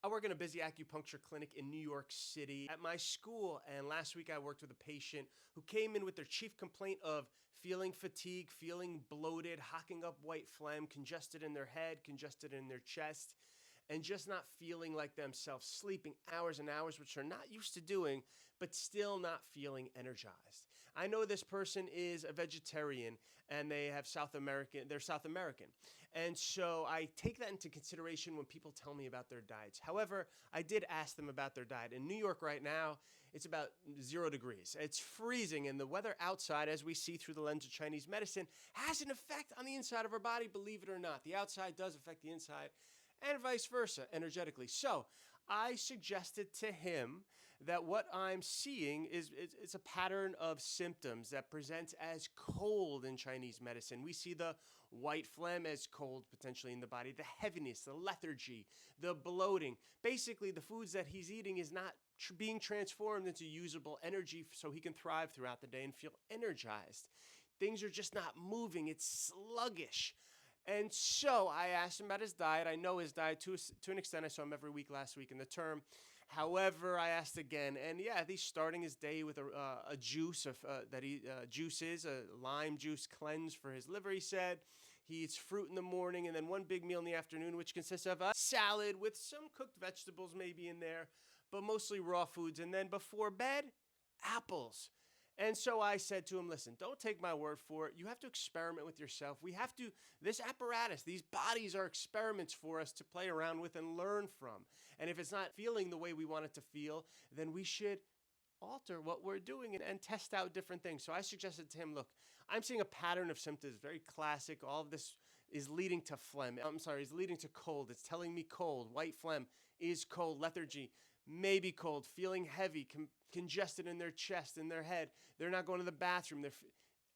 I work in a busy acupuncture clinic in New York City at my school, and last week I worked with a patient who came in with their chief complaint of feeling fatigue, feeling bloated, hocking up white phlegm, congested in their head, congested in their chest, and just not feeling like themselves, sleeping hours and hours, which they're not used to doing, but still not feeling energized. I know this person is a vegetarian and they're South American. And so I take that into consideration when people tell me about their diets. However, I did ask them about their diet. In New York right now, it's about 0 degrees. It's freezing, and the weather outside, as we see through the lens of Chinese medicine, has an effect on the inside of our body, believe it or not. The outside does affect the inside, and vice versa, energetically. So I suggested to him that what I'm seeing is a pattern of symptoms that presents as cold in Chinese medicine. We see the white phlegm as cold potentially in the body, the heaviness, the lethargy, the bloating. Basically, the foods that he's eating is not being transformed into usable energy so he can thrive throughout the day and feel energized. Things are just not moving. It's sluggish. And so I asked him about his diet. I know his diet to an extent. I saw him every week last week in the term. However, I asked again, and yeah, he's starting his day with a juice that he juices, a lime juice cleanse for his liver. He said he eats fruit in the morning, and then one big meal in the afternoon, which consists of a salad with some cooked vegetables maybe in there, but mostly raw foods. And then before bed, apples. And so I said to him, listen, don't take my word for it. You have to experiment with yourself. This apparatus, these bodies are experiments for us to play around with and learn from. And if it's not feeling the way we want it to feel, then we should alter what we're doing and test out different things. So I suggested to him, look, I'm seeing a pattern of symptoms, very classic. All of this is leading to phlegm. Is leading to cold. It's telling me cold. White phlegm is cold. Lethargy, maybe cold. Feeling heavy, congested in their chest, in their head. They're not going to the bathroom.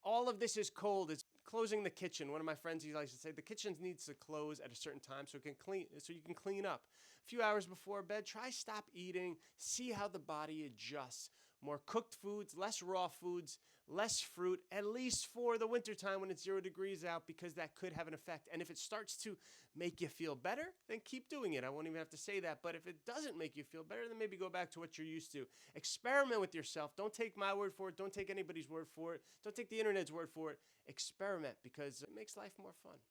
All of this is cold. It's closing the kitchen. One of my friends, he likes to say the kitchen needs to close at a certain time so you can clean up. A few hours before bed, try stop eating, see how the body adjusts. More cooked foods, less raw foods, less fruit, at least for the wintertime when it's 0 degrees out, because that could have an effect. And if it starts to make you feel better, then keep doing it. I won't even have to say that. But if it doesn't make you feel better, then maybe go back to what you're used to. Experiment with yourself. Don't take my word for it. Don't take anybody's word for it. Don't take the internet's word for it. Experiment, because it makes life more fun.